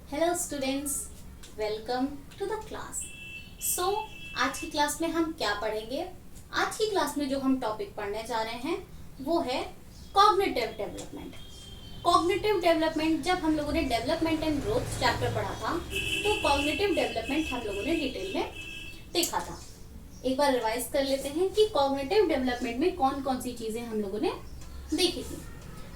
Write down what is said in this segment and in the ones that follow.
Hello students, welcome to the class. So आज की class में हम क्या पढ़ेंगे? आज की क्लास में जो हम टॉपिक पढ़ने जा रहे हैं वो है कॉग्निटिव डेवलपमेंट। कॉग्निटिव डेवलपमेंट, जब हम लोगों ने डेवलपमेंट एंड ग्रोथ चैप्टर पढ़ा था तो कॉग्निटिव डेवलपमेंट हम लोगों ने डिटेल में देखा था। एक बार रिवाइज कर लेते हैं कि कॉग्निटिव डेवलपमेंट में कौन कौन सी चीजें हम लोगों ने देखी थी।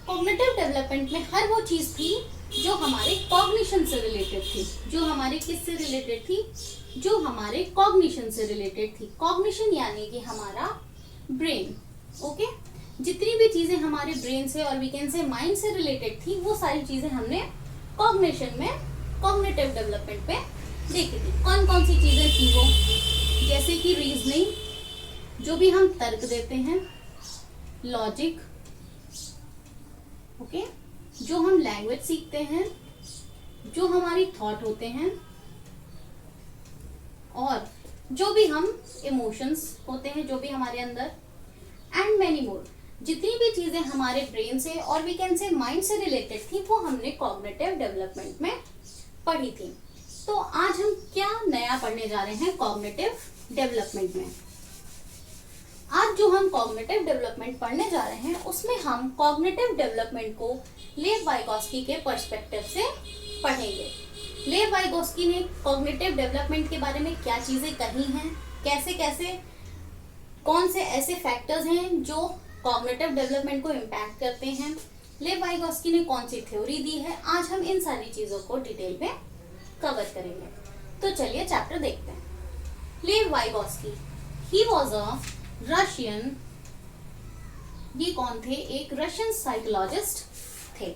कॉग्निटिव डेवलपमेंट में हर वो चीज थी जो हमारे कॉग्निशन से रिलेटेड थी। जो हमारे किससे रिलेटेड थी? जो हमारे कॉग्निशन से रिलेटेड थी। कॉग्निशन यानी कि हमारा ब्रेन। ओके, जितनी भी चीजें हमारे ब्रेन से और वी कैन से माइंड से रिलेटेड थी वो सारी चीजें हमने कॉग्निशन में, कॉग्निटिव डेवलपमेंट में देखी थी। कौन कौन सी चीजें थी वो? जैसे कि रीजनिंग, जो भी हम तर्क देते हैं, लॉजिक, ओके, जो हम लैंग्वेज सीखते हैं, जो हमारी थॉट होते हैं, और जो भी हम इमोशंस होते हैं जो भी हमारे अंदर, एंड मैनी मोर। जितनी भी चीजें हमारे ब्रेन से और वी कैन से माइंड से रिलेटेड थी वो हमने कॉग्निटिव डेवलपमेंट में पढ़ी थी। तो आज हम क्या नया पढ़ने जा रहे हैं कॉग्निटिव डेवलपमेंट में? आज जो हम कॉग्निटिव डेवलपमेंट पढ़ने जा रहे हैं उसमें हम कॉग्निटिव डेवलपमेंट को लेव वाइगोस्की के पर्सपेक्टिव से पढ़ेंगे। लेव वाइगोस्की ने कॉग्निटिव डेवलपमेंट के बारे में क्या चीजें कही हैं, कैसे कैसे कौन से ऐसे फैक्टर्स हैं जो कॉग्निटिव डेवलपमेंट को इम्पैक्ट करते हैं, लेव वाइगोस्की ने कौन सी थ्योरी दी है, आज हम इन सारी चीजों को डिटेल में कवर करेंगे। तो चलिए चैप्टर देखते हैं। लेव Vygotsky, he was a Russian, ये कौन थे? एक रशियन साइकोलॉजिस्ट थे।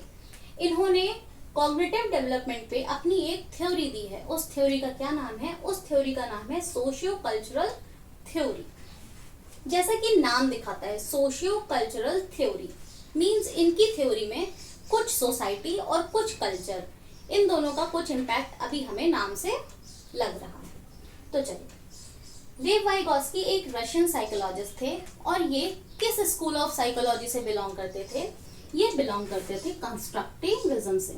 इन्होंने कॉग्निटिव डेवलपमेंट पे अपनी एक थ्योरी दी है। उस थ्योरी का क्या नाम है? उस थ्योरी का नाम है सोशियो कल्चरल थ्योरी। जैसा कि नाम दिखाता है, सोशियो कल्चरल थ्योरी मींस इनकी थ्योरी में कुछ सोसाइटी और कुछ कल्चर, इन दोनों का कुछ इम्पैक्ट अभी हमें नाम से लग रहा है। तो चलिए, लेव वाइगोस्की एक रशियन साइकोलॉजिस्ट थे और ये किस स्कूल ऑफ साइकोलॉजी से बिलोंग करते थे? ये बिलोंग करते थे कंस्ट्रक्टिविज्म से।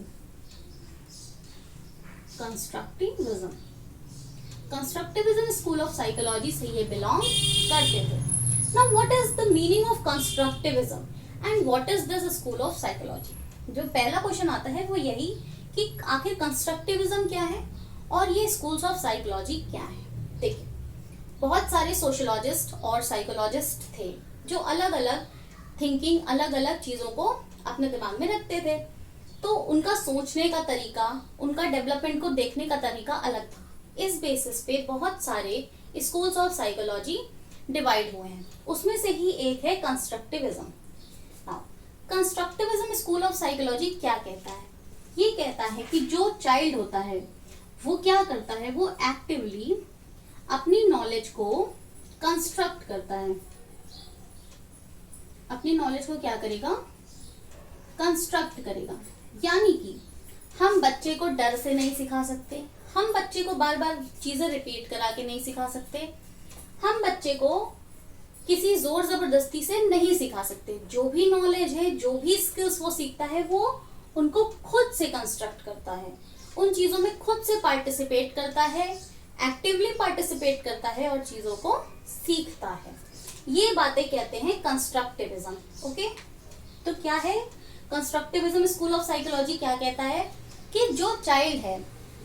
कंस्ट्रक्टिविज्म स्कूल ऑफ साइकोलॉजी से ये बिलोंग करते थे। Now what is the meaning of constructivism and what is this school of psychology? जो पहला क्वेश्चन आता है वो यही कि आखिर कंस्ट्रक्टिविज्म क्या है और ये स्कूल्स ऑफ साइकोलॉजी क्या है। देखिए, बहुत सारे सोशोलॉजिस्ट और साइकोलॉजिस्ट थे जो अलग अलग थिंकिंग, अलग अलग चीजों को अपने दिमाग में रखते थे। तो उनका सोचने का तरीका, उनका डेवलपमेंट को देखने का तरीका अलग था। इस बेसिस पे बहुत सारे स्कूल्स ऑफ साइकोलॉजी डिवाइड हुए हैं। उसमें से ही एक है constructivism. Constructivism school of psychology क्या कहता है? ये कहता है कि जो चाइल्ड होता है वो क्या करता है? वो एक्टिवली अपनी नॉलेज को कंस्ट्रक्ट करता है। अपनी नॉलेज को क्या करेगा? कंस्ट्रक्ट करेगा। यानी कि हम बच्चे को डर से नहीं सिखा सकते, हम बच्चे को बार बार चीजें रिपीट करा के नहीं सिखा सकते, हम बच्चे को किसी जोर जबरदस्ती से नहीं सिखा सकते। जो भी नॉलेज है, जो भी स्किल्स वो सीखता है वो उनको खुद से कंस्ट्रक्ट करता है, उन चीजों में खुद से पार्टिसिपेट करता है, एक्टिवली पार्टिसिपेट करता है और चीजों को सीखता है। ये बातें कहते हैं कंस्ट्रक्टिविज्म। ओके, तो क्या है कंस्ट्रक्टिविज्म स्कूल ऑफ साइकोलॉजी? क्या कहता है कि जो चाइल्ड है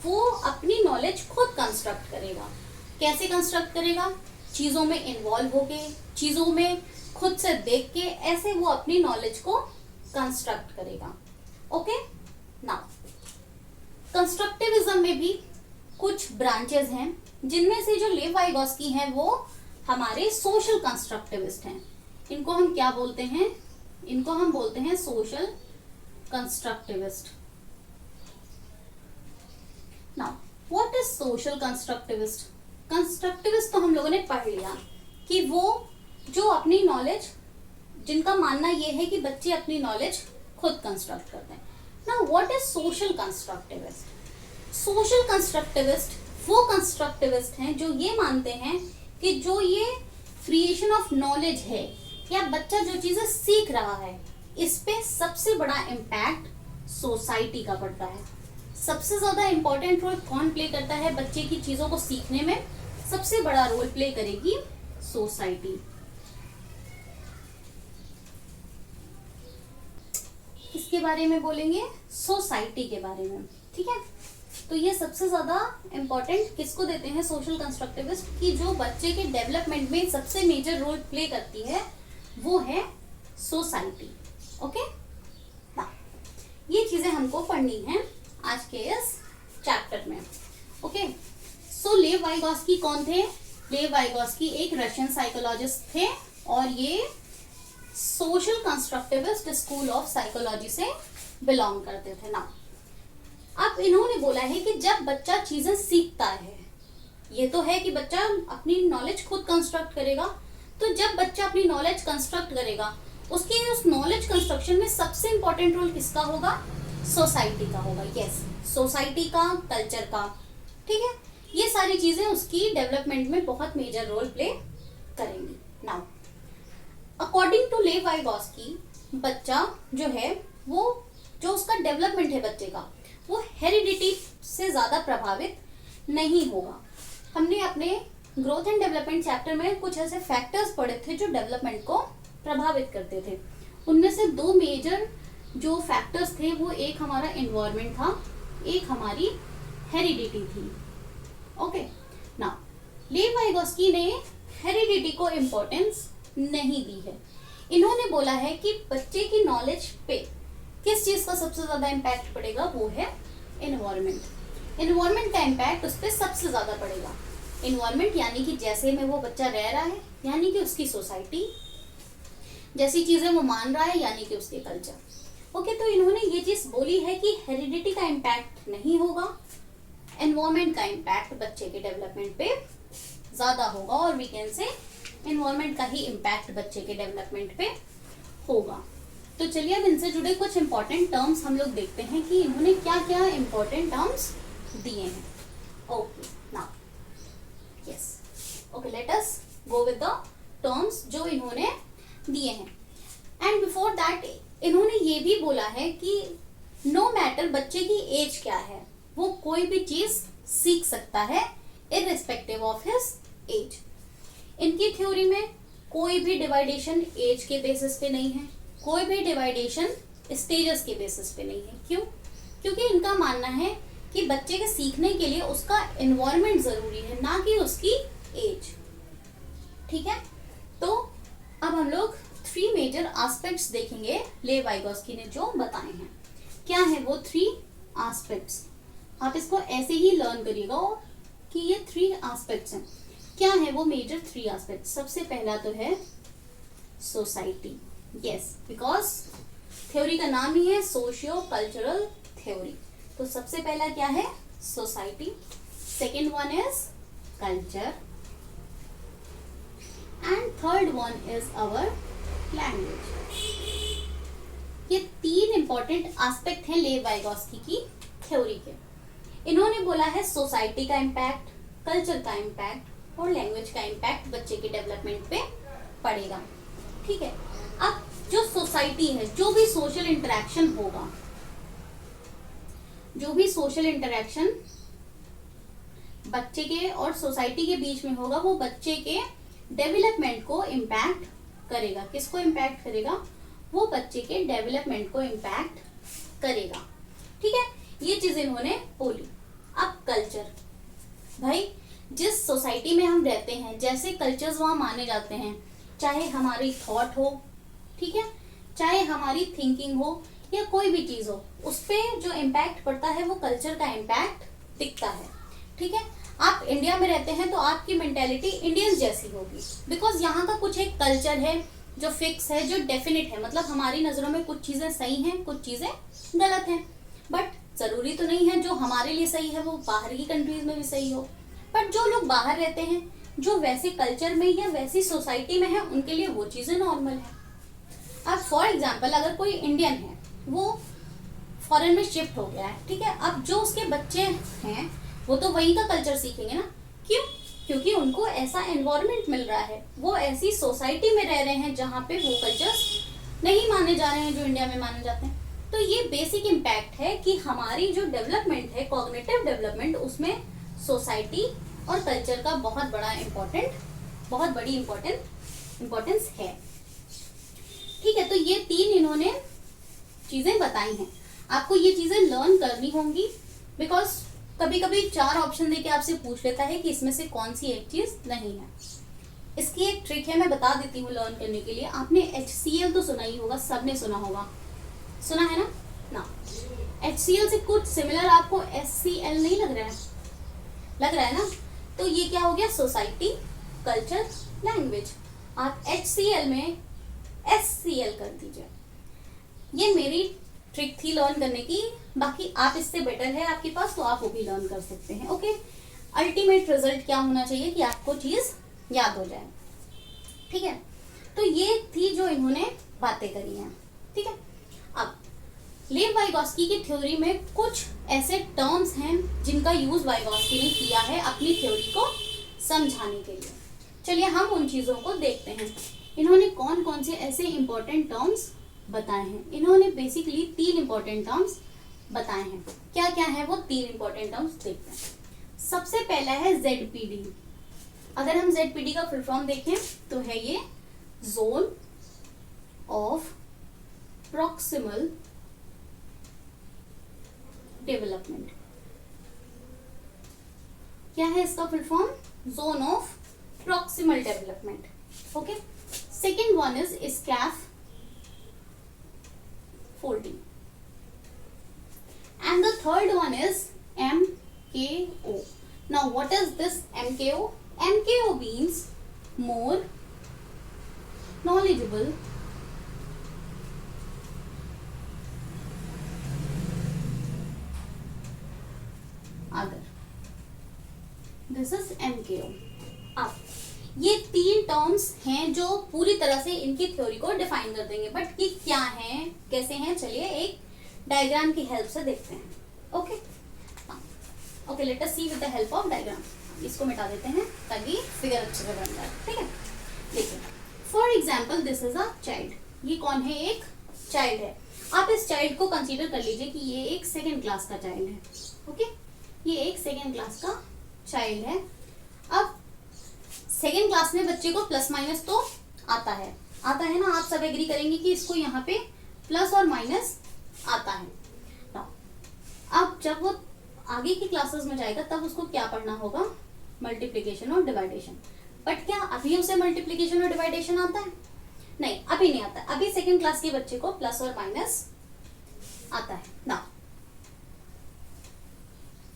वो अपनी नॉलेज खुद कंस्ट्रक्ट करेगा। कैसे कंस्ट्रक्ट करेगा? चीजों में इन्वॉल्व होके, चीजों में खुद से देख के, ऐसे वो अपनी नॉलेज को कंस्ट्रक्ट करेगा। ओके, नाउ कंस्ट्रक्टिविज्म में भी कुछ ब्रांचेस हैं, जिनमें से जो लेव वाइगोस्की हैं वो हमारे सोशल कंस्ट्रक्टिविस्ट हैं। इनको हम क्या बोलते हैं? इनको हम बोलते हैं social constructivist. Now what is social constructivist? Constructivist तो हम लोगों ने पढ़ लिया कि वो जो अपनी नॉलेज, जिनका मानना ये है कि बच्चे अपनी नॉलेज खुद कंस्ट्रक्ट करते हैं। Now what is social constructivist? Social constructivist वो कंस्ट्रक्टिविस्ट हैं जो ये मानते हैं कि जो ये क्रिएशन ऑफ नॉलेज है या बच्चा जो चीजें सीख रहा है, इस पे सबसे बड़ा इम्पैक्ट सोसाइटी का पड़ता है। सबसे ज्यादा इंपॉर्टेंट रोल कौन प्ले करता है बच्चे की चीजों को सीखने में? सबसे बड़ा रोल प्ले करेगी सोसाइटी। किसके बारे में बोलेंगे? सोसाइटी के बारे में, ठीक है। तो ये सबसे ज्यादा इंपॉर्टेंट किसको देते हैं? सोशल कंस्ट्रक्टिविस्ट, की जो बच्चे के डेवलपमेंट में सबसे मेजर रोल प्ले करती है वो है सोसाइटी। ओके, ये चीजें हमको पढ़नी है आज के इस चैप्टर में। ओके, सो लेव वाइगोत्स्की कौन थे? लेव वाइगोत्स्की एक रशियन साइकोलॉजिस्ट थे और ये social constructivist school of psychology से बिलोंग करते थे ना। अब इन्होंने बोला है कि जब बच्चा चीजें सीखता है, ये तो है कि बच्चा अपनी नॉलेज खुद कंस्ट्रक्ट करेगा, तो जब बच्चा अपनी नॉलेज कंस्ट्रक्ट करेगा उसके उस नॉलेज कंस्ट्रक्शन में सबसे इंपॉर्टेंट रोल किसका होगा? सोसाइटी का होगा। यस, सोसाइटी का, कल्चर का, ठीक है। ये सारी चीजें उसकी डेवलपमेंट में बहुत मेजर रोल प्ले करेंगी। Now according to Lev Vygotsky, बच्चा जो है वो जो उसका डेवलपमेंट है बच्चे का, वो हेरिडिटी से ज्यादा प्रभावित नहीं होगा। हमने अपने ग्रोथ एंड डेवलपमेंट चैप्टर में कुछ ऐसे फैक्टर्स पढ़े थे जो डेवलपमेंट को प्रभावित करते थे। उनमें से दो मेजर जो फैक्टर्स थे वो एक हमारा एनवायरनमेंट था, एक हमारी हेरिडिटी थी। ओके, नाउ लेव वाइगोत्स्की ने हेरिडिटी को इम्पोर्टेंस नहीं दी है। इन्होंने बोला है कि बच्चे की नॉलेज पे किस चीज का सबसे ज्यादा इम्पैक्ट पड़ेगा? वो है एनवायरनमेंट। एनवायरनमेंट का इम्पैक्ट उस पर सबसे ज्यादा पड़ेगा। एनवायरनमेंट यानी कि जैसे में वो बच्चा रह रहा है, यानी कि उसकी सोसाइटी, जैसी चीजें वो मान रहा है यानी कि उसके कल्चर। ओके, तो इन्होंने ये चीज बोली है कि हेरिडिटी का इम्पैक्ट नहीं होगा, एनवायरनमेंट का इम्पैक्ट बच्चे के डेवलपमेंट पे ज्यादा होगा, और वी कैन से एनवायरनमेंट का ही इम्पैक्ट बच्चे के डेवलपमेंट पे होगा। तो चलिए अब इनसे जुड़े कुछ इंपॉर्टेंट टर्म्स हम लोग देखते हैं कि इन्होंने क्या क्या इंपॉर्टेंट टर्म्स दिए हैं। Okay, now yes, okay, let us go with the terms जो इन्होंने दिए हैं। एंड बिफोर दैट इन्होंने ये भी बोला है कि नो मैटर बच्चे की एज क्या है, वो कोई भी चीज सीख सकता है इररिस्पेक्टिव ऑफ हिज एज। इनकी थ्योरी में कोई भी डिवाइडेशन एज के बेसिस पे नहीं है, कोई भी डिवाइडेशन स्टेजेस के बेसिस पे नहीं है। क्यों? क्योंकि इनका मानना है कि बच्चे के सीखने के लिए उसका एनवायरनमेंट जरूरी है, ना कि उसकी एज। ठीक है, तो अब हम लोग 3 मेजर एस्पेक्ट्स देखेंगे लेव वाइगोत्स्की ने जो बताए हैं। क्या है वो 3 एस्पेक्ट्स? आप इसको ऐसे ही लर्न करिएगा कि ये 3 एस्पेक्ट्स हैं। क्या है वो मेजर 3 एस्पेक्ट्स? सबसे पहला तो है सोसाइटी। यस, बिकॉज थ्योरी का नाम ही है सोशियो कल्चरल थ्योरी। तो सबसे पहला क्या है? Society. Second one is culture and third one is our language. ये 3 इंपॉर्टेंट एस्पेक्ट हैं लेव वाइगोत्स्की की थ्योरी के। इन्होंने बोला है सोसाइटी का इम्पैक्ट, कल्चर का इम्पैक्ट और लैंग्वेज का इम्पैक्ट बच्चे के डेवलपमेंट पे पड़ेगा। ठीक है, अब जो सोसाइटी है, जो भी सोशल इंटरेक्शन होगा, जो भी सोशल इंटरेक्शन बच्चे के और सोसाइटी के बीच में होगा, वो बच्चे के डेवलपमेंट को इम्पैक्ट करेगा। किसको इम्पैक्ट करेगा? वो बच्चे के डेवलपमेंट को इम्पैक्ट करेगा। ठीक है, ये चीज इन्होंने बोली। अब कल्चर, भाई जिस सोसाइटी में हम रहते हैं, जैसे कल्चर्स वहां माने जाते हैं, चाहे हमारी थॉट हो, ठीक है, चाहे हमारी थिंकिंग हो या कोई भी चीज हो, उस पर जो इम्पैक्ट पड़ता है वो कल्चर का इम्पैक्ट दिखता है। ठीक है, आप इंडिया में रहते हैं तो आपकी मेंटेलिटी इंडियंस जैसी होगी, बिकॉज यहाँ का कुछ एक कल्चर है जो फिक्स है, जो डेफिनेट है। मतलब हमारी नजरों में कुछ चीजें सही हैं, कुछ चीजें गलत हैं, बट जरूरी तो नहीं है जो हमारे लिए सही है वो बाहर की कंट्रीज में भी सही हो। बट जो लोग बाहर रहते हैं, जो वैसे कल्चर में या वैसी सोसाइटी में है, उनके लिए वो चीजें नॉर्मल है। अब फॉर एग्जाम्पल, अगर कोई इंडियन है, वो फॉरेन में शिफ्ट हो गया है, ठीक है, अब जो उसके बच्चे हैं वो तो वहीं का कल्चर सीखेंगे ना। क्यों? क्योंकि उनको ऐसा एनवायरनमेंट मिल रहा है, वो ऐसी सोसाइटी में रह रहे हैं जहाँ पे वो कल्चर्स नहीं माने जा रहे हैं जो इंडिया में माने जाते हैं। तो ये बेसिक इम्पैक्ट है कि हमारी जो डेवलपमेंट है, कॉग्निटिव डेवलपमेंट, उसमें सोसाइटी और कल्चर का बहुत बड़ी इम्पोर्टेंस है। ठीक है, तो ये 3 इन्होंने चीजें बताई हैं। आपको ये चीजें लर्न करनी होंगी, बिकॉज कभी कभी 4 ऑप्शन देके आपसे पूछ लेता है कि इसमें से कौन सी एक चीज नहीं है। इसकी एक ट्रिक है, मैं बता देती हूँ लर्न करने के लिए। आपने HCl तो सुना ही होगा, सबने सुना होगा, सुना है ना। HCl से कुछ सिमिलर आपको SCl नहीं लग रहा है ना। तो ये क्या हो गया, सोसाइटी, कल्चर, लैंग्वेज। आप HCl में SCl कर दीजिए। ये मेरी ट्रिक थी लर्न करने की। बाकी आप इससे बेटर है आपके पास, तो आप वो भी लर्न कर सकते हैं। ओके, अल्टीमेट रिजल्ट क्या होना चाहिए कि आपको चीज याद हो जाए। ठीक है, तो ये थी जो इन्होंने बातें करी हैं। ठीक है, अब लेव वाइगोस्की की थ्योरी में कुछ ऐसे टर्म्स हैं जिनका यूज वाइगोस्की ने किया है अपनी थ्योरी को समझाने के लिए। चलिए हम उन चीजों को देखते हैं। इन्होंने कौन कौन से ऐसे इंपॉर्टेंट टर्म्स बताए हैं। इन्होंने बेसिकली 3 इंपॉर्टेंट टर्म्स बताए हैं। क्या क्या है वो 3 इंपॉर्टेंट टर्म्स, देखते हैं। सबसे पहला है ZPD। अगर हम ZPD का फुल फॉर्म देखें तो है ये जोन ऑफ प्रॉक्सिमल डेवलपमेंट। क्या है इसका full form, zone of proximal development. Okay, second one is स्कैफ folding, and the third one is MKO. Now what is this MKO? MKO means more knowledgeable other. This is MKO. अब ये 3 terms हैं जो पूरी तरह से इनकी theory को डिफाइन कर देंगे, बट ये क्या हैं, कैसे हैं, चलिए एक डायग्राम की हेल्प से देखते हैं। Okay, let us see with the help of diagram. इसको मिटा देते हैं ताकि फिगर अच्छे से बन जाए। ठीक है, देखिए for example this is a child. ये कौन है, एक चाइल्ड है। आप इस चाइल्ड को कंसीडर कर लीजिए कि ये एक 2nd क्लास का चाइल्ड है। ओके, ये एक 2nd क्लास का चाइल्ड है। अब 2nd क्लास में बच्चे को प्लस माइनस तो आता है ना। आप सब एग्री करेंगे कि इसको यहाँ पे प्लस और माइनस आता है ना। अब जब वो आगे की क्लासेस में जाएगा तब उसको क्या पढ़ना होगा, मल्टीप्लिकेशन और डिवाइडेशन। बट क्या अभी उसे मल्टीप्लिकेशन और डिवाइडेशन आता है? नहीं, अभी नहीं आता। अभी 2nd क्लास के बच्चे को प्लस और माइनस आता है ना।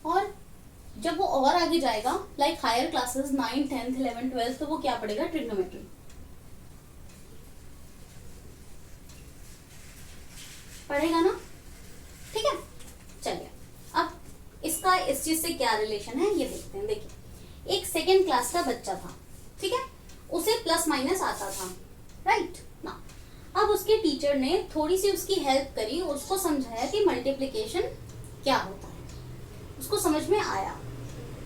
और जब वो और आगे जाएगा, like higher classes 9, 10th, 11th, 12th, तो वो क्या पढ़ेगा, ट्रिग्नोमेट्री। पढ़ेगा ना। ठीक है, चलिए अब इसका इस चीज से क्या रिलेशन है ये देखते हैं। देखिए, एक 2nd क्लास का बच्चा था, ठीक है, उसे प्लस माइनस आता था, राइट ना। अब उसके टीचर ने थोड़ी सी उसकी हेल्प करी, उसको समझाया कि मल्टीप्लिकेशन क्या होता है, उसको समझ में आया।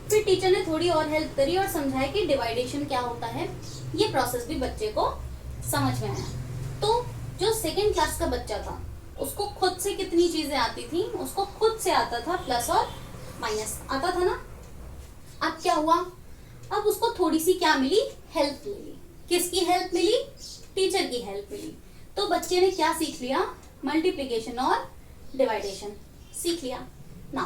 फिर टीचर ने थोड़ी और हेल्प करी और समझाया कि डिवाइडेशन क्या होता है। ये प्रोसेस भी बच्चे को समझ में आया। तो जो 2nd क्लास का बच्चा था उसको खुद से कितनी चीजें आती थी, उसको खुद से आता था प्लस और माइनस आता था ना। अब क्या हुआ, अब उसको थोड़ी सी क्या मिली, हेल्प मिली। किसकी हेल्प मिली, टीचर की हेल्प मिली। तो बच्चे ने क्या सीख लिया, मल्टीप्लिकेशन और डिवाइडेशन सीख लिया ना।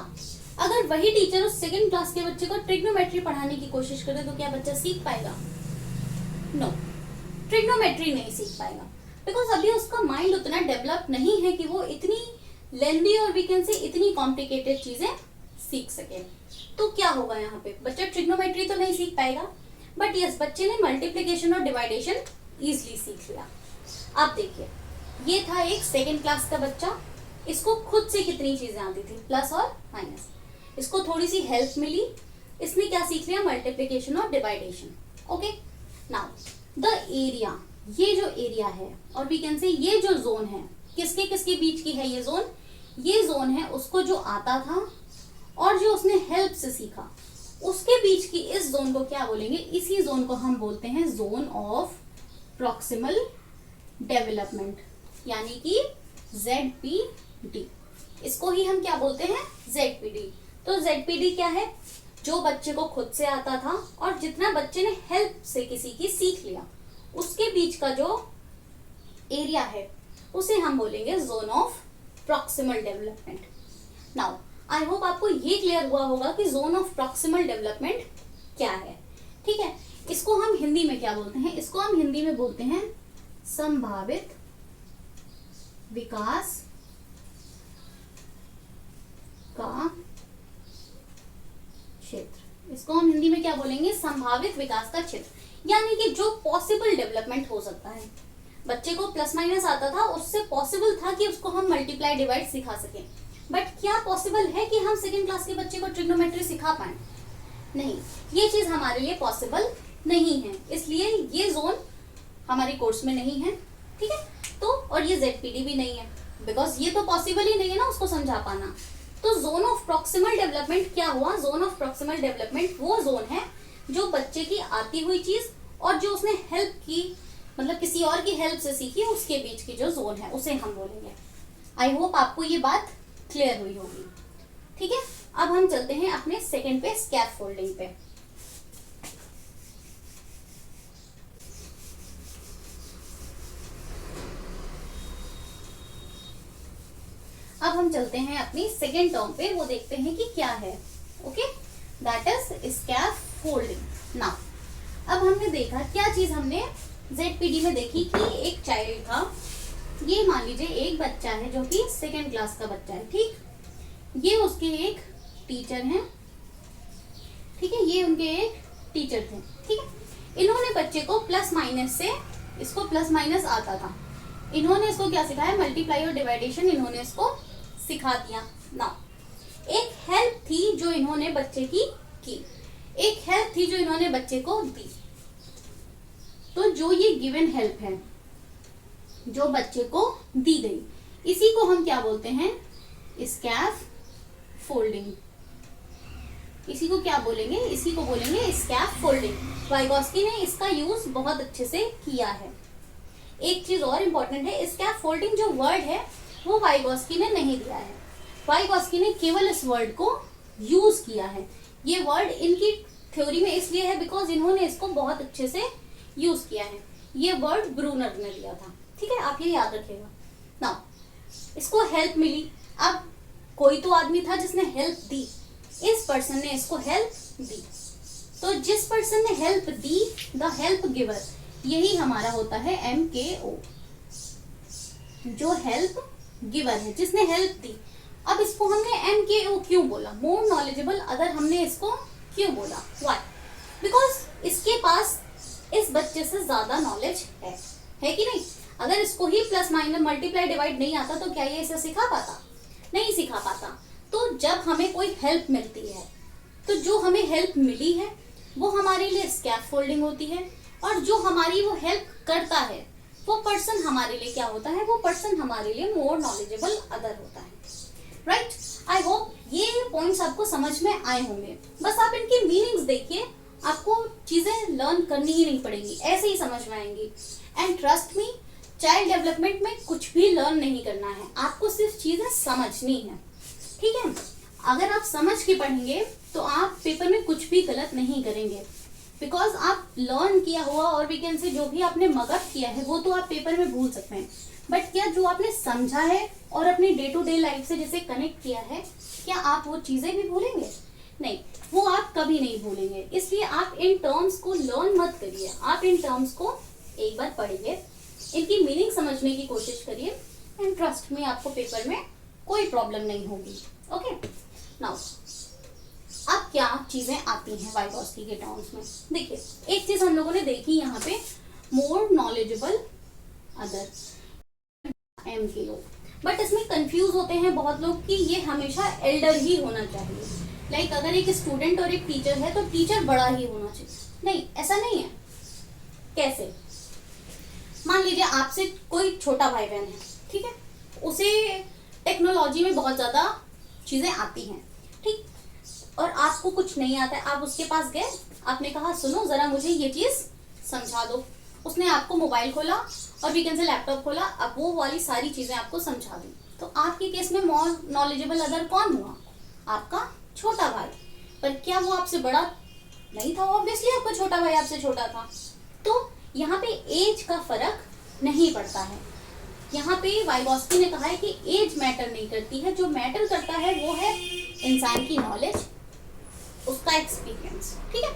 अगर वही टीचर उस 2nd क्लास के बच्चे को ट्रिग्नोमेट्री पढ़ाने की कोशिश करे तो क्या बच्चा सीख पाएगा? नो, ट्रिग्नोमेट्री नहीं सीख पाएगा, बिकॉज अभी उसका माइंड उतना डेवलप नहीं है कि वो इतनी लेंदी और वी कैन से इतनी कॉम्प्लिकेटेड चीजें सीख सके। तो क्या होगा यहाँ पे, बच्चा ट्रिग्नोमेट्री तो नहीं सीख पाएगा, बट यस बच्चे ने मल्टीप्लिकेशन और डिवाइडेशन इजिली सीख लिया। आप देखिए, ये था एक 2nd क्लास का बच्चा, इसको खुद से कितनी चीजें आती थी, प्लस और माइनस। इसको थोड़ी सी हेल्प मिली, इसने क्या सीख लिया, मल्टीप्लिकेशन और डिवाइडेशन। ओके, नाउ द एरिया, ये जो एरिया है और वी कैन से ये जो जोन है, किसके किसके बीच की है ये जोन है उसको जो आता था और जो उसने हेल्प से सीखा उसके बीच की इस जोन को क्या बोलेंगे, इसी जोन को हम बोलते हैं जोन ऑफ प्रॉक्सिमल डेवलपमेंट, यानी कि ZPD। डी, इसको ही हम क्या बोलते हैं, ZPD। तो ZPD क्या है, जो बच्चे को खुद से आता था और जितना बच्चे ने हेल्प से किसी की सीख लिया, उसके बीच का जो एरिया है उसे हम बोलेंगे zone of proximal development. Now I hope आपको ये क्लियर हुआ होगा कि जोन ऑफ प्रॉक्सिमल डेवलपमेंट क्या है। ठीक है, इसको हम हिंदी में क्या बोलते हैं, इसको हम हिंदी में बोलते हैं संभावित विकास का क्षेत्र। इसको हम हिंदी में क्या बोलेंगे, संभावित विकास का क्षेत्र, यानी कि जो पॉसिबल डेवलपमेंट हो सकता है। बच्चे को प्लस माइनस आता था, उससे पॉसिबल था कि उसको हम मल्टीप्लाई डिवाइड सिखा सकें, बट क्या पॉसिबल है कि हम सेकेंड क्लास के बच्चे को ट्रिग्नोमेट्री सिखा पाए? नहीं, ये चीज हमारे लिए पॉसिबल नहीं है, इसलिए ये जोन हमारे कोर्स में नहीं है। ठीक है, तो और ये ZPD भी नहीं है, बिकॉज ये तो पॉसिबल ही नहीं है ना उसको समझा पाना। तो जोन ऑफ प्रॉक्सिमल डेवलपमेंट क्या हुआ, जोन ऑफ प्रॉक्सिमल डेवलपमेंट वो जोन है जो बच्चे की आती हुई चीज और जो उसने हेल्प की, मतलब किसी और की हेल्प से सीखी, उसके बीच की जो जोन है उसे हम बोलेंगे। आई होप आपको ये बात क्लियर हुई होगी। ठीक है, अब हम चलते हैं अपने सेकंड पे, स्कैफोल्डिंग पे। अब हम चलते हैं अपनी सेकेंड टर्म पे, वो देखते हैं कि क्या है। Okay, that is scaffolding. Now अब हमने देखा क्या चीज हमने ZPD में देखी कि एक चाइल्ड था, ये मान लीजिए एक बच्चा है जो कि सेकेंड क्लास का बच्चा है। ठीक, ये उसके एक टीचर हैं। ठीक है, ये उनके एक टीचर थे। ठीक है, इन्होंने बच्चे को प्लस माइनस से, इसको प्लस माइनस आता था, इन्होंने इसको क्या सिखाया, मल्टीप्लाई और डिवाइडेशन इन्होंने इसको सिखा दिया। ना, एक हेल्प थी जो इन्होंने बच्चे की, एक हेल्प थी जो इन्होंने बच्चे को दी। तो जो ये गिवन हेल्प है जो बच्चे को दी गई, इसी को हम क्या बोलते हैं, स्कैफोल्डिंग। इसी को क्या बोलेंगे, इसी को बोलेंगे स्कैफोल्डिंग। वाइगोस्की ने इसका यूज बहुत अच्छे से किया है। एक चीज और इम्पोर्टेंट है, स्कैफोल्डिंग जो वर्ड है वो वाइगोस्की ने नहीं दिया है, वाइगोस्की ने केवल इस वर्ड को यूज किया है। ये वर्ड इनकी थ्योरी में इसलिए है बिकॉज इन्होंने इसको बहुत अच्छे से यूज किया है। ये वर्ड ब्रूनर ने दिया था। ठीक है, आप ये याद रखिएगा। नाउ इसको हेल्प मिली, अब कोई तो आदमी था जिसने हेल्प दी, इस पर्सन ने इसको हेल्प दी। तो जिस पर्सन ने help the, the help giver, यही हमारा होता है MKO, जो हेल्प गिवर है, जिसने हेल्प दी। अब इसको हमने MKO क्यों बोला, मोर नॉलेजेबल अदर, हमने इसको क्यों बोला, व्हाई? बिकॉज इसके पास इस बच्चे से ज्यादा नॉलेज है कि नहीं? अगर इसको ही प्लस माइनस मल्टीप्लाई डिवाइड नहीं आता तो क्या ये इसे सिखा पाता? नहीं सिखा पाता। तो जब हमें कोई हेल्प मिलती है, तो जो हमें हेल्प मिली है वो हमारे लिए स्कैफोल्डिंग होती है, और जो हमारी वो हेल्प करता है वो पर्सन हमारे लिए क्या होता है, वो पर्सन हमारे लिए मोर नॉलेजेबल अदर होता है। राइट, आई होप ये पॉइंट्स आपको समझ में आए होंगे। बस आप इनकी मीनिंग्स देखिए, आपको चीजें लर्न करनी ही नहीं पड़ेंगी, ऐसे ही समझ में आएंगी। And trust me, child development में कुछ भी लर्न नहीं करना है, आपको सिर्फ चीजें समझनी है। ठीक है, अगर आप समझ के पढ़ेंगे तो आप पेपर में कुछ भी गलत नहीं करेंगे, बिकॉज आप लर्न किया हुआ और वी कैन से जो भी आपने मगअप किया है वो तो आप पेपर में भूल सकते हैं, बट क्या जो आपने समझा है और अपनी डे टू डे लाइफ से जैसे कनेक्ट किया है, क्या आप वो चीजें भी भूलेंगे? नहीं, वो आप कभी नहीं भूलेंगे। इसलिए आप इन टर्म्स को लर्न मत करिए, आप इन टर्म्स को एक बार पढ़िए, इनकी मीनिंग समझने की कोशिश करिए, एंड ट्रस्ट में आपको पेपर में कोई प्रॉब्लम नहीं होगी। ओके, नाउ अब क्या चीजें आती हैं वाइगोस्की के टर्म्स में? देखिए, एक चीज हम लोगों ने देखी यहाँ पे, more knowledgeable other, MKO, but इसमें कंफ्यूज होते हैं बहुत लोग कि ये हमेशा एल्डर ही होना चाहिए। लाइक अगर एक स्टूडेंट और एक टीचर है तो टीचर बड़ा ही होना चाहिए। नहीं, ऐसा नहीं है। कैसे? मान लीजिए आपसे कोई छोटा भाई बहन है, ठीक है, उसे टेक्नोलॉजी में बहुत ज्यादा चीजें आती हैं, ठीक, और आपको कुछ नहीं आता है। आप उसके पास गए, आपने कहा सुनो जरा मुझे ये चीज समझा दो, उसने आपको मोबाइल खोला और वीकेंड से लैपटॉप खोला, अब वो वाली सारी चीजें आपको समझा दी। तो आपके केस में मोर नॉलेजेबल अदर कौन हुआ? आपका छोटा भाई। पर क्या वो आपसे बड़ा नहीं था? ऑब्वियसली आपका छोटा भाई आपसे छोटा था। तो यहाँ पे एज का फर्क नहीं पड़ता है। यहाँ पे वाइगोस्की ने कहा है कि एज मैटर नहीं करती है, जो मैटर करता है वो है इंसान की नॉलेज, उसका एक्सपीरियंस। ठीक है,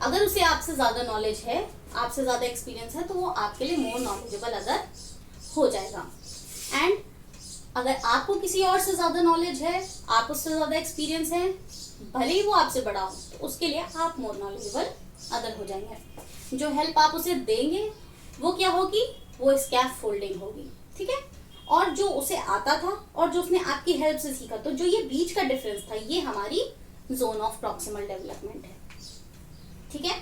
अगर उसे आपसे ज्यादा नॉलेज है, आपसे ज्यादा एक्सपीरियंस है, तो वो आपके लिए मोर नॉलेजेबल अदर हो जाएगा। एंड अगर आपको किसी और से ज्यादा नॉलेज है, आप उससे ज्यादा एक्सपीरियंस है, भले ही वो आपसे बड़ा हो, तो उसके लिए आप मोर नॉलेजेबल अदर हो जाएंगे। जो हेल्प आप उसे देंगे वो क्या होगी? वो स्कैफोल्डिंग होगी। ठीक है, और जो उसे आता था और जो उसने आपकी हेल्प से सीखा, तो जो ये बीच का डिफरेंस था, ये हमारी जोन ऑफ प्रॉक्सिमल डेवलपमेंट है। ठीक है,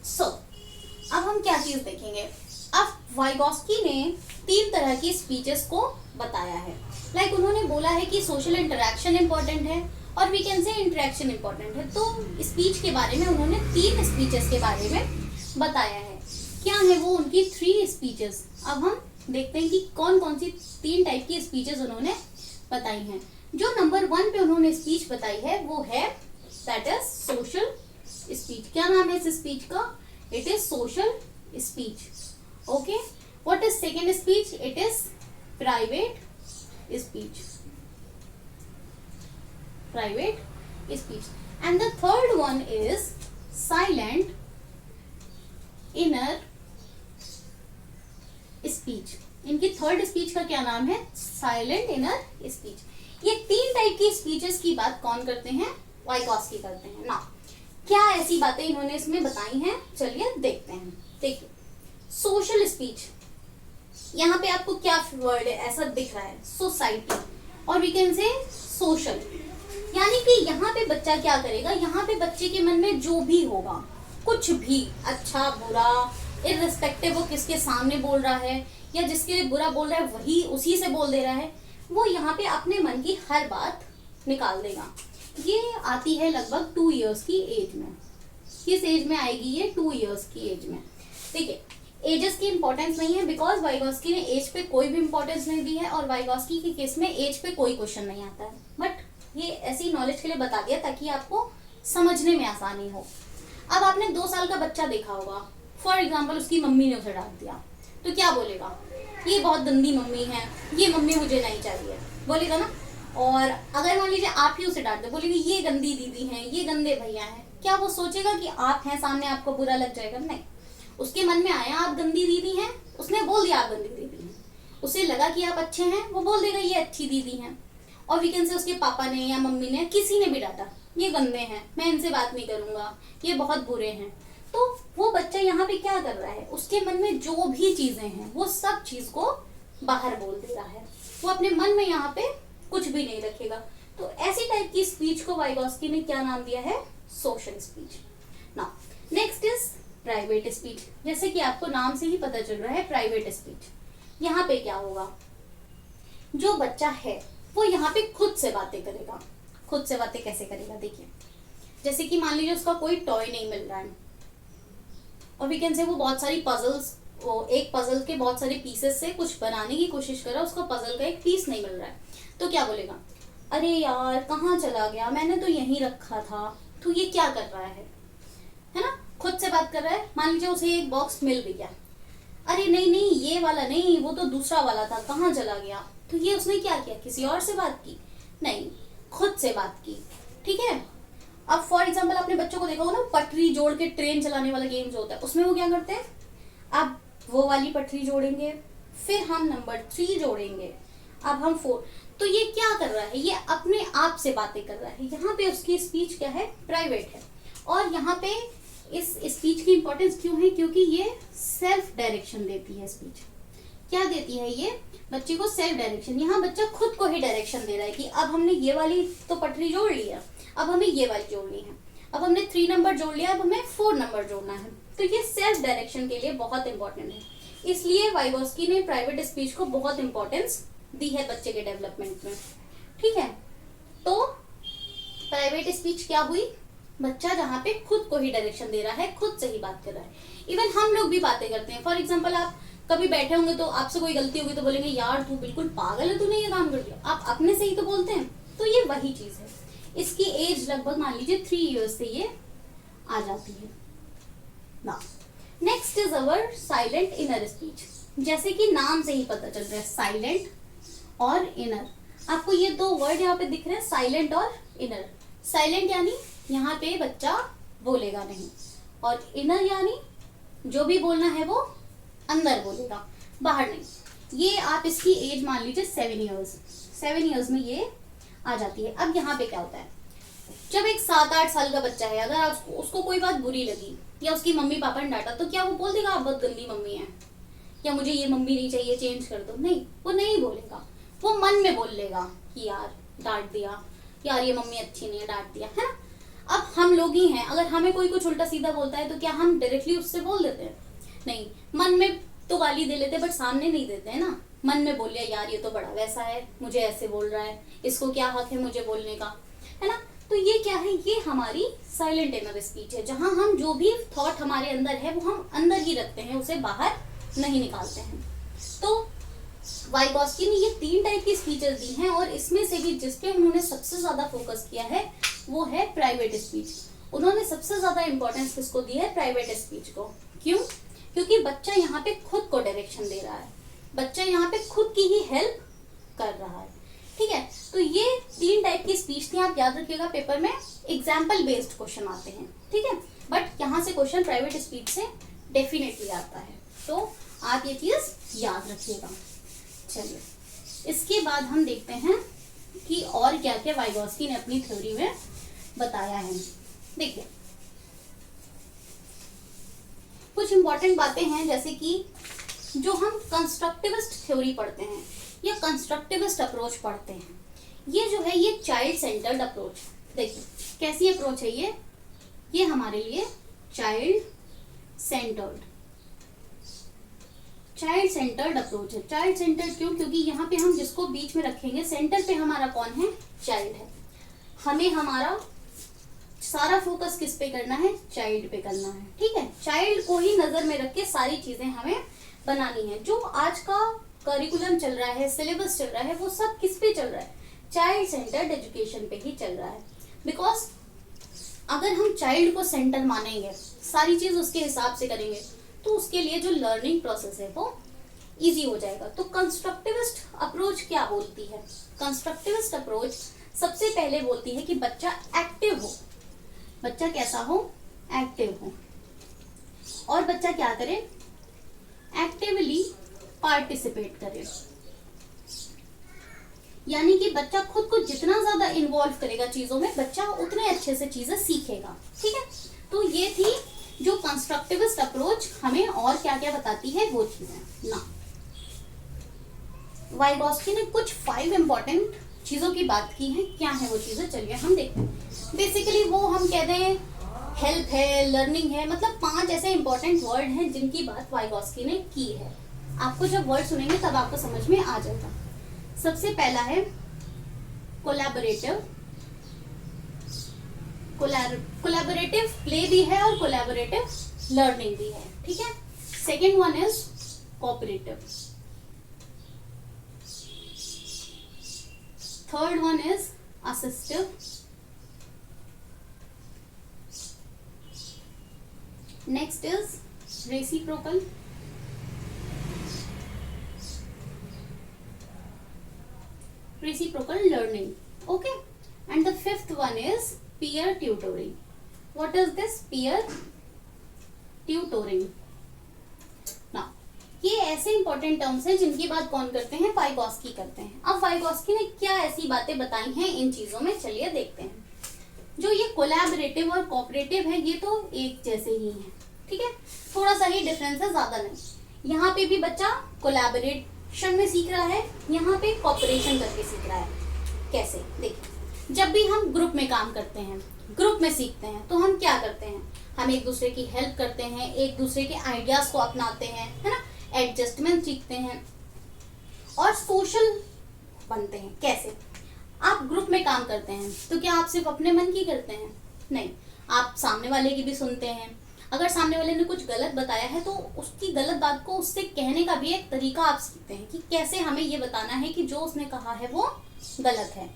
सो अब हम क्या चीज देखेंगे? अब वाइगोस्की ने 3 तरह की स्पीचेस को बताया है। लाइक उन्होंने बोला है कि सोशल इंटरेक्शन इंपॉर्टेंट है और we can say interaction important है। तो स्पीच के बारे में उन्होंने 3 स्पीचेस के बारे में बताया है। क्या है वो उनकी 3 स्पीचेस? अब हम देखते हैं कि कौन कौन सी 3 टाइप की स्पीचेस उन्होंने बताई हैं। जो नंबर 1 पे उन्होंने स्पीच बताई है वो है दैट इज सोशल स्पीच। क्या नाम है इस स्पीच का? It is social speech. Okay, what is second speech? It is private speech. Private speech. And the third one is silent inner speech. इनकी थर्ड स्पीच का क्या नाम है? Silent inner speech. ये 3 टाइप की स्पीचेस की बात कौन करते हैं? वाइगोस्की करते हैं ना। क्या ऐसी बातें इन्होंने इसमें बताई हैं? चलिए देखते हैं। देखिए, सोशल स्पीच, यहाँ पे आपको क्या वर्ड ऐसा दिख रहा है? सोसाइटी, और वी कैन से सोशल। यानी कि यहाँ पे बच्चा क्या करेगा? यहाँ पे बच्चे के मन में जो भी होगा, कुछ भी, अच्छा बुरा, इररिस्पेक्टिव वो किसके सामने बोल रहा है या जिसके लिए बुरा बोल रहा है वही उसी से बोल दे रहा है, वो यहाँ पे अपने मन की हर बात निकाल देगा। ये आती है लगभग 2 इयर्स की एज में। किस एज में आएगी ये? 2 इयर्स की एज में। देखिए, एजेस की इंपॉर्टेंस नहीं है, बिकॉज वाइगोस्की ने एज पे कोई भी इंपॉर्टेंस नहीं दी है और वाइगोस्की के केस में एज पे कोई क्वेश्चन नहीं आता है। बट ये ऐसी नॉलेज के लिए बता दिया ताकि आपको समझने में आसानी हो। अब आपने 2 साल का बच्चा देखा होगा, फॉर एग्जाम्पल उसकी मम्मी ने उसे डांट दिया, तो क्या बोलेगा? ये बहुत गंदी मम्मी है, ये मम्मी मुझे नहीं चाहिए, बोलेगा ना। और अगर मान लीजिए आप ही उसे डांट दो, बोलेगा ये गंदी दीदी हैं, ये गंदे भैया हैं, क्या वो सोचेगा कि आप हैं सामने आपको बुरा लग जाएगा? नहीं। उसके मन में आया आप गंदी दीदी हैं, उसने बोल दिया आप गंदी दीदी हैं। उसे लगा कि आप अच्छे हैं, वो बोल देगा ये अच्छी दीदी हैं। और वीकेंड से उसके पापा ने या मम्मी ने किसी ने भी डांटा, ये गंदे हैं, मैं इनसे बात नहीं करूंगा, ये बहुत बुरे हैं, तो वो बच्चा यहाँ पे क्या कर रहा है? उसके मन में जो भी चीजें हैं वो सब चीज को बाहर बोल दे रहा है। वो अपने मन में यहाँ पे कुछ भी नहीं रखेगा। तो ऐसी टाइप की स्पीच को वाइगोस्की ने क्या नाम दिया है? Social speech. Now next is private speech. जैसे कि आपको नाम से ही पता चल रहा है प्राइवेट स्पीच। यहाँ पे क्या होगा? जो बच्चा है वो यहाँ पे खुद से बातें करेगा। खुद से बातें कैसे करेगा? देखिए, जैसे कि मान लीजिए उसका कोई टॉय नहीं मिल रहा है और वी कैन से वो बहुत सारी पजल्स, वो एक पजल के बहुत सारे पीसेस से कुछ बनाने की कोशिश कर रहा है, उसको पजल का एक पीस नहीं मिल रहा है, तो क्या बोलेगा? अरे यार कहाँ चला गया, मैंने तो यहीं रखा था। तो ये क्या कर रहा है ना? खुद से बात कर रहा है। मान लीजिए उसे एक बॉक्स मिल भी गया, अरे नहीं नहीं ये वाला नहीं, वो तो दूसरा वाला था, कहाँ चला गया? तो ये उसने क्या किया? किसी और से बात की? नहीं, खुद से बात की। ठीक है। अब फॉर एग्जाम्पल आपने बच्चों को देखा होगा ना, पटरी जोड़ के ट्रेन चलाने वाला गेम जो होता है, उसमें वो क्या करते हैं? अब वो वाली पटरी जोड़ेंगे, फिर हम नंबर 3 जोड़ेंगे, अब हम 4। तो ये क्या कर रहा है? ये अपने आप से बातें कर रहा है। यहाँ पे उसकी स्पीच क्या है? प्राइवेट है। और यहाँ पे इस स्पीच की इंपॉर्टेंस क्यों है? क्योंकि ये सेल्फ डायरेक्शन देती है। स्पीच क्या देती है? ये बच्चे को सेल्फ डायरेक्शन। यहाँ बच्चा खुद को ही डायरेक्शन दे रहा है कि अब हमने ये वाली तो पटरी जोड़ ली है, अब हमें ये वाली जोड़नी है, अब हमने 3 नंबर जोड़ लिया, अब हमें 4 नंबर जोड़ना है। तो ये सेल्फ डायरेक्शन के लिए बहुत इंपॉर्टेंट है। इसलिए वाइगोस्की ने प्राइवेट स्पीच को बहुत इंपॉर्टेंस दी है बच्चे के डेवलपमेंट में। ठीक है, तो प्राइवेट स्पीच क्या हुई? बच्चा जहाँ पे खुद को ही डायरेक्शन दे रहा है, खुद से ही बात कर रहा है। इवन हम लोग भी बातें करते हैं। फॉर एग्जाम्पल आप कभी बैठे होंगे तो आपसे कोई गलती होगी तो बोलेंगे यार तू बिल्कुल पागल है, तूने ये काम कर दिया। आप अपने से ही तो बोलते हैं। तो ये वही चीज है। इसकी एज लगभग मान लीजिए 3 इयर्स से ये आ जाती है ना। Next is our silent inner speech. जैसे कि नाम से ही पता चल रहा है, साइलेंट और इनर। आपको ये दो वर्ड यहाँ पे दिख रहे हैं, साइलेंट और इनर। साइलेंट यानी यहाँ पे बच्चा बोलेगा नहीं, और इनर यानी जो भी बोलना है वो अंदर बोलेगा, बाहर नहीं। ये आप इसकी एज मान लीजिए 7 इयर्स। 7 इयर्स में ये आ जाती है। अब यहाँ पे क्या होता है, जब एक 7-8 साल का बच्चा है, अगर उसको कोई बात बुरी लगी या उसकी मम्मी पापा ने डांटा, तो क्या वो बोल देगा आप बहुत गंदी मम्मी है, या मुझे ये मम्मी नहीं चाहिए, चेंज कर दो? नहीं, वो नहीं बोलेगा। वो मन में बोल लेगा कि यार डांट दिया, यार ये मम्मी अच्छी नहीं है, डांट दिया, है ना। अब हम लोग ही हैं, अगर हमें कोई कुछ उल्टा सीधा बोलता है तो क्या हम डायरेक्टली उससे बोल देते हैं? नहीं, मन में तो गाली दे लेते, बट सामने नहीं देते हैं ना। मन में बोल लिया यार ये तो बड़ा वैसा है, मुझे ऐसे बोल रहा है, इसको क्या हक है मुझे बोलने का, है ना। तो ये क्या है, ये हमारी साइलेंट इनर स्पीच है, जहां हम जो भी थॉट हमारे अंदर है वो हम अंदर ही रखते हैं, उसे बाहर नहीं निकालते हैं। तो वाइगोस्की ने ये 3 टाइप की स्पीचेस दी हैं, और इसमें से भी जिस पे उन्होंने सबसे ज्यादा फोकस किया है वो है प्राइवेट स्पीच। उन्होंने सबसे ज्यादा इंपॉर्टेंस किसको दी है? प्राइवेट स्पीच को। क्यों? क्योंकि बच्चा यहाँ पे खुद को डायरेक्शन दे रहा है, बच्चा यहाँ पे खुद की ही हेल्प कर रहा है, ठीक है। तो ये 3 टाइप की स्पीच थी, आप याद रखिएगा। पेपर में एग्जाम्पल बेस्ड क्वेश्चन आते हैं, ठीक है, बट यहाँ से क्वेश्चन प्राइवेट स्पीच से डेफिनेटली आता है, तो आप ये चीज याद रखिएगा। चलिए, इसके बाद हम देखते हैं कि और क्या क्या वाइगोस्की ने अपनी थ्योरी में बताया है। देखिए, कुछ इंपॉर्टेंट बातें हैं, जैसे कि जो हम कंस्ट्रक्टिविस्ट थ्योरी पढ़ते हैं या कंस्ट्रक्टिविस्ट अप्रोच पढ़ते हैं, ये जो है ये चाइल्ड सेंटर्ड अप्रोच। देखिए कैसी अप्रोच है ये हमारे लिए चाइल्ड सेंटर्ड अप्रोच है। चाइल्ड सेंटर्ड क्यों? क्योंकि यहाँ पे हम जिसको बीच में रखेंगे, सेंटर पे हमारा कौन है? चाइल्ड है। हमें हमारा सारा फोकस किस पे करना है? चाइल्ड पे करना है, ठीक है। चाइल्ड को ही नजर में रख के सारी चीजें हमें बनानी है। जो आज का करिकुलम चल रहा है, सिलेबस चल रहा है, वो सब किस पे चल रहा है? चाइल्ड सेंटर्ड एजुकेशन पे ही चल रहा है। बिकॉज अगर हम चाइल्ड को सेंटर मानेंगे, सारी चीज उसके हिसाब से करेंगे, तो उसके लिए जो लर्निंग प्रोसेस है वो इजी हो जाएगा। तो कंस्ट्रक्टिविस्ट अप्रोच क्या बोलती है? कंस्ट्रक्टिविस्ट अप्रोच सबसे पहले बोलती है कि बच्चा एक्टिव हो। बच्चा कैसा हो? एक्टिव हो। और बच्चा क्या करे? एक्टिवली पार्टिसिपेट करे। यानी कि बच्चा खुद को जितना ज्यादा इन्वॉल्व करेगा चीजों में, बच्चा उतने अच्छे से चीजें सीखेगा, ठीक है। तो ये थी जो कंस्ट्रक्टिविस्ट अप्रोच हमें और क्या क्या बताती है वो चीजें ना। वाइगोस्की ने कुछ 5 इंपॉर्टेंट चीजों की बात की है। क्या है वो चीजें? चलिए हम देखते हैं। बेसिकली वो हम कहते हैं हेल्प है, लर्निंग है, मतलब 5 ऐसे इंपॉर्टेंट वर्ड हैं जिनकी बात वाइगोस्की ने की है। आपको जब वर्ड सुनेंगे तब आपको समझ में आ जाएगा। सबसे पहला है कोलैबोरेटिव। कोलैबोरेटिव प्ले भी है और कोलैबोरेटिव लर्निंग भी है, ठीक है। Second one is cooperative. Third one is assistive. Next is reciprocal. Reciprocal learning, okay. And the 5th one is peer tutoring. What is this peer tutoring? Now, ये ऐसे important terms हैं जिनकी बात कौन करते हैं? वाइगोस्की करते हैं। अब वाइगोस्की ने क्या ऐसी बातें बताई हैं इन चीजों में, चलिए देखते हैं। जो ये कोलैबोरेटिव और कोऑपरेटिव है, ये तो एक जैसे ही है, ठीक है। थोड़ा सा ही डिफरेंस है, ज्यादा नहीं। यहाँ पे भी बच्चा कोलैबोरेशन में सीख रहा है, यहाँ पे कोऑपरेशन करके सीख रहा है। कैसे? देखिए, जब भी हम ग्रुप में काम करते हैं, ग्रुप में सीखते हैं, तो हम क्या करते हैं? हम एक दूसरे की हेल्प करते हैं, एक दूसरे के आइडियाज को अपनाते हैं, है ना, एडजस्टमेंट सीखते हैं और सोशल बनते हैं। कैसे? आप ग्रुप में काम करते हैं तो क्या आप सिर्फ अपने मन की करते हैं? नहीं, आप सामने वाले की भी सुनते हैं, अगर सामने वाले ने कुछ गलत बताया है तो उसकी गलत बात को उससे कहने का भी एक तरीका आप सीखते हैं कि कैसे हमें ये बताना है कि जो उसने कहा है वो गलत है।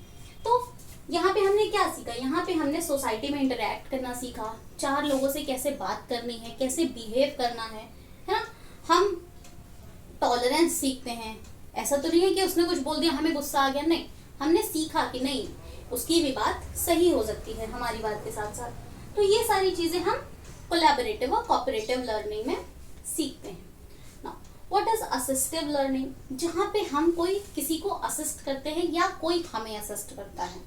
तो यहाँ पे हमने क्या सीखा, यहाँ पे हमने सोसाइटी में इंटरेक्ट करना सीखा, 4 लोगों से कैसे बात करनी है, कैसे बिहेव करना है ना। हम टॉलरेंस सीखते हैं। ऐसा तो नहीं है कि उसने कुछ बोल दिया हमें गुस्सा आ गया, नहीं, हमने सीखा कि नहीं उसकी भी बात सही हो सकती है हमारी बात के साथ साथ। तो ये सारी चीजें हम कोलैबोरेटिव और कोऑपरेटिव लर्निंग में सीखते हैं। Now what is assistive learning, जहाँ पे हम कोई किसी को असिस्ट करते हैं या कोई हमें असिस्ट करता है,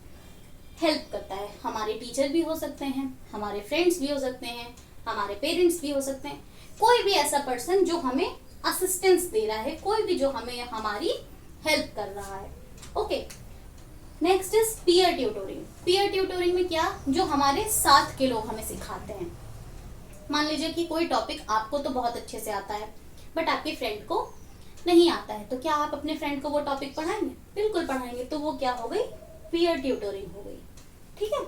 हेल्प करता है। हमारे टीचर भी हो सकते हैं, हमारे फ्रेंड्स भी हो सकते हैं, हमारे पेरेंट्स भी हो सकते हैं, कोई भी ऐसा पर्सन जो हमें असिस्टेंस दे रहा है, कोई भी जो हमें हमारी हेल्प कर रहा है। Okay, next is peer tutoring. Peer tutoring में क्या, जो हमारे साथ के लोग हमें सिखाते हैं। मान लीजिए कि कोई टॉपिक आपको तो बहुत अच्छे से आता है बट आपके फ्रेंड को नहीं आता है, तो क्या आप अपने फ्रेंड को वो टॉपिक पढ़ाएंगे? बिल्कुल पढ़ाएंगे। तो वो क्या हो गई, पीयर ट्यूटोरिंग हो गई। ठीक है,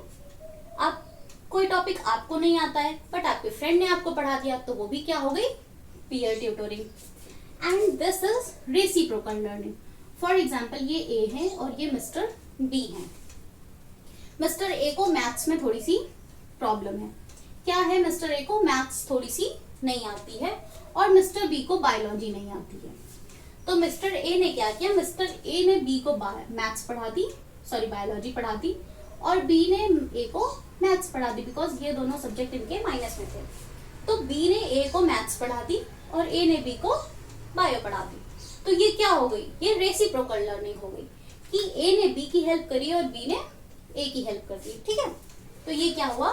आप कोई टॉपिक आपको नहीं आता है बट आपके फ्रेंड ने आपको पढ़ा दिया, तो वो भी क्या हो गई, peer tutoring. And this is reciprocal learning. For example ये ए है और ये मिस्टर बी है। मिस्टर ए को मैथ्स में थोड़ी सी प्रॉब्लम है। क्या है, मिस्टर ए को मैथ्स थोड़ी सी नहीं आती है और मिस्टर बी को बायोलॉजी नहीं आती है। तो मिस्टर ए ने क्या किया, मिस्टर ए ने बी को मैथ्स पढ़ा दी, सॉरी बायोलॉजी पढ़ा दी, और बी ने ए को मैथ्स पढ़ा दी, बिकॉज ये दोनों सब्जेक्ट इनके माइनस में थे। तो बी ने ए को मैथ्स पढ़ा दी और ए ने बी को बायो पढ़ा दी। तो ये क्या हो गई, ये रेसिप्रोकल लर्निंग हो गई कि ए ने बी की हेल्प करी और बी ने ए की हेल्प कर दी। ठीक है, तो ये क्या हुआ,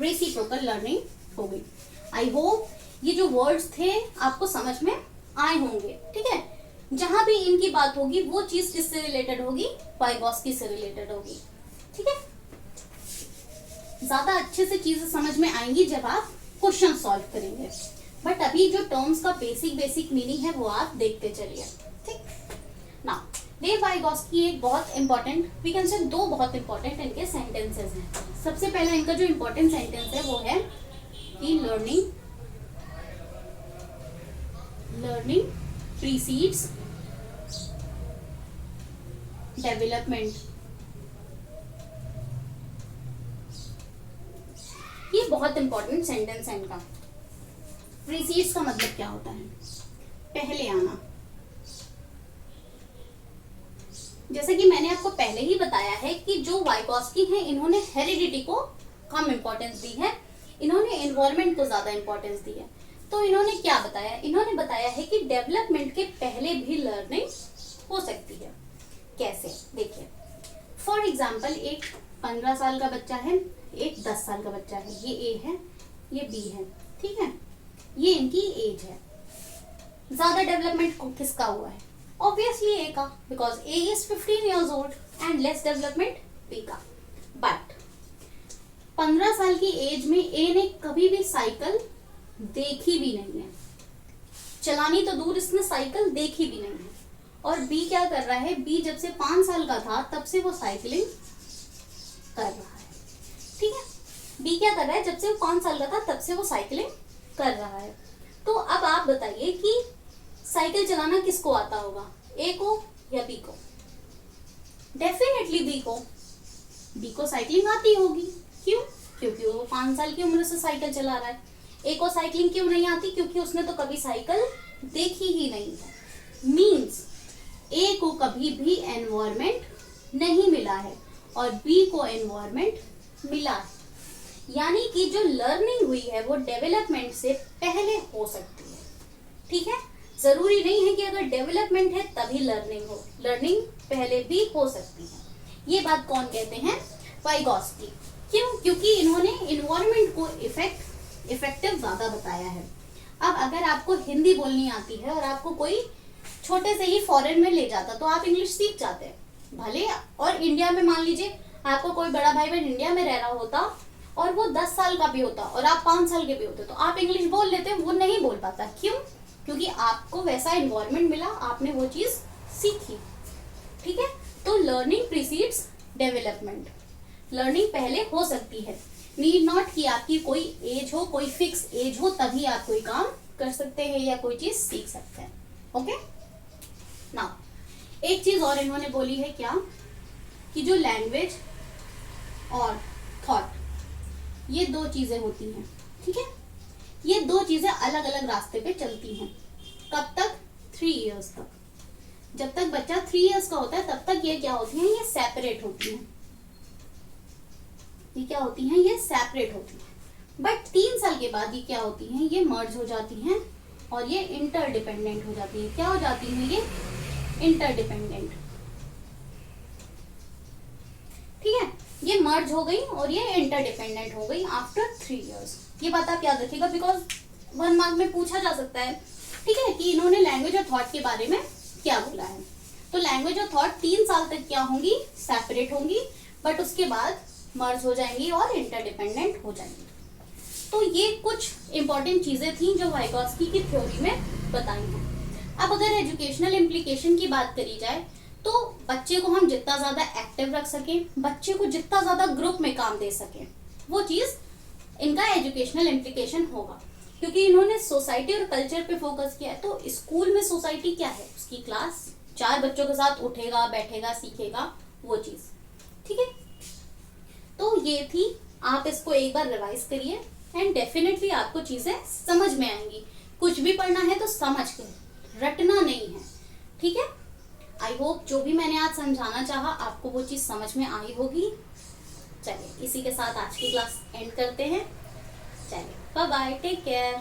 रेसिप्रोकल लर्निंग हो गई। आई होप ये जो वर्ड्स थे आपको समझ में आए होंगे। ठीक है, जहां भी इनकी बात होगी वो चीज किससे रिलेटेड होगी, वाइगॉस्की से रिलेटेड होगी। ठीक है, ज्यादा अच्छे से चीजें समझ में आएंगी जब आप क्वेश्चन सॉल्व करेंगे, बट अभी जो टर्म्स का बेसिक मीनिंग है वो आप देखते चलिए। ठीक, ना लेव वाइगॉस्की एक बहुत इंपॉर्टेंट, वी कैन से 2 बहुत इंपॉर्टेंट इनके सेंटेंसेस हैं। सबसे पहला इनका जो इंपॉर्टेंट सेंटेंस है वो है कि लर्निंग प्रीसीड्स डेवलपमेंट। ये बहुत इंपॉर्टेंट सेंटेंस है इनका। प्रीसीड्स का मतलब क्या होता है, पहले आना। जैसे कि मैंने आपको पहले ही बताया है कि जो वाइगॉस्की हैं इन्होंने हेरिडिटी को कम इंपॉर्टेंस दी है, इन्होंने एनवायरनमेंट को ज्यादा इंपॉर्टेंस दी है। तो इन्होंने क्या बताया, इन्होंने बताया है कि डेवलपमेंट के पहले भी लर्निंग हो सकती है। कैसे, देखिए फॉर एग्जाम्पल एक 15 साल का बच्चा है, एक 10 साल का बच्चा है, ये ए है ये बी है। ठीक है, ये इनकी एज है। ज्यादा डेवलपमेंट किसका हुआ है, ऑब्वियसली ए का, because A is 15 years old and less development B का। बट 15 साल की एज में ए ने कभी भी साइकिल देखी भी नहीं है, चलानी तो दूर इसने साइकिल देखी भी नहीं है। और बी क्या कर रहा है, बी जब से 5 साल का था तब से वो साइकिलिंग कर रहा है। ठीक है, बी क्या कर रहा है, जब से वो 5 साल का था तब से वो साइकिलिंग कर रहा है। तो अब आप बताइए कि साइकिल चलाना किसको आता होगा, ए को या बी को? डेफिनेटली बी को। बी को साइकिलिंग आती होगी, क्यों? क्योंकि वो 5 साल की उम्र से साइकिल चला रहा है। ए को साइकिलिंग क्यों नहीं आती, क्योंकि उसने तो कभी साइकिल देखी ही नहीं है। मीन्स ए को कभी भी एनवायरनमेंट नहीं मिला है और बी को एनवायरनमेंट मिला है। यानी कि जो लर्निंग हुई है वो डेवलपमेंट से पहले हो सकती है। ठीक है, जरूरी नहीं है कि अगर डेवलपमेंट है तभी लर्निंग हो, लर्निंग पहले भी हो सकती है। ये बात कौन कहते हैं, वाइगॉस्की। क्यों? क्योंकि इन्होंने इन्वायरमेंट को इफेक्टिव ज्यादा बताया है। अब अगर आपको हिंदी बोलनी आती है और आपको कोई छोटे से ही फॉरेन में ले जाता तो आप इंग्लिश सीख जाते हैं भले। और इंडिया में मान लीजिए आपको कोई बड़ा भाई बहन इंडिया में रह रहा होता और वो 10 साल का भी होता और आप 5 साल के भी होते तो आप इंग्लिश बोल लेते, वो नहीं बोल पाता। क्यों? क्योंकि आपको वैसा एनवायरनमेंट मिला, आपने वो चीज सीखी। ठीक है, तो लर्निंग प्रीसीड्स डेवलपमेंट। लर्निंग पहले हो सकती है, नीड नॉट कि आपकी कोई एज हो, कोई फिक्स एज हो तभी आप कोई काम कर सकते हैं या कोई चीज सीख सकते हैं। ओके, नाउ एक चीज और इन्होंने बोली है क्या, कि जो लैंग्वेज और थॉट ये दो चीजें होती हैं, ठीक है, ये दो चीजें अलग अलग रास्ते पे चलती हैं। कब तक? 3 इयर्स तक। जब तक बच्चा 3 इयर्स का होता है तब तक ये क्या होती हैं, ये सेपरेट होती हैं। ये क्या होती हैं, ये सेपरेट होती हैं। बट 3 साल के बाद ये क्या होती हैं, ये मर्ज हो जाती हैं और ये इंटरडिपेंडेंट हो जाती है। क्या हो जाती है, ये इंटरडिपेंडेंट, ठीक है, ये मर्ज हो गई और ये इंटरडिपेंडेंट हो गई आफ्टर 3 इयर्स। ये बात आप याद रखिएगा बिकॉज 1 मार्क में पूछा जा सकता है, ठीक है, कि इन्होंने लैंग्वेज और थॉट के बारे में क्या बोला है। तो लैंग्वेज और थॉट 3 साल तक क्या होंगी, सेपरेट होंगी, बट उसके बाद मर्ज हो जाएंगी और इंटरडिपेंडेंट हो जाएंगी। तो ये कुछ इंपॉर्टेंट चीजें थी जो वाइगोत्स्की की थ्योरी में बताई हैं। अब अगर एजुकेशनल इम्प्लीकेशन की बात करी जाए तो बच्चे को हम जितना ज्यादा एक्टिव रख सकें, बच्चे को जितना ज्यादा ग्रुप में काम दे सकें, वो चीज इनका एजुकेशनल इम्प्लीकेशन होगा। क्योंकि इन्होंने सोसाइटी और कल्चर पे फोकस किया है। तो स्कूल में सोसाइटी क्या है, उसकी क्लास, 4 बच्चों के साथ उठेगा, बैठेगा, सीखेगा, वो चीज, ठीक है। तो ये थी, आप इसको एक बार रिवाइज करिए एंड डेफिनेटली आपको चीजें समझ में आएंगी। कुछ भी पढ़ना है तो समझ के, रटना नहीं है, ठीक है। आई होप जो भी मैंने आज समझाना चाहा आपको वो चीज समझ में आई होगी। चलिए इसी के साथ आज की क्लास एंड करते हैं। चलिए बाय बाय, टेक केयर।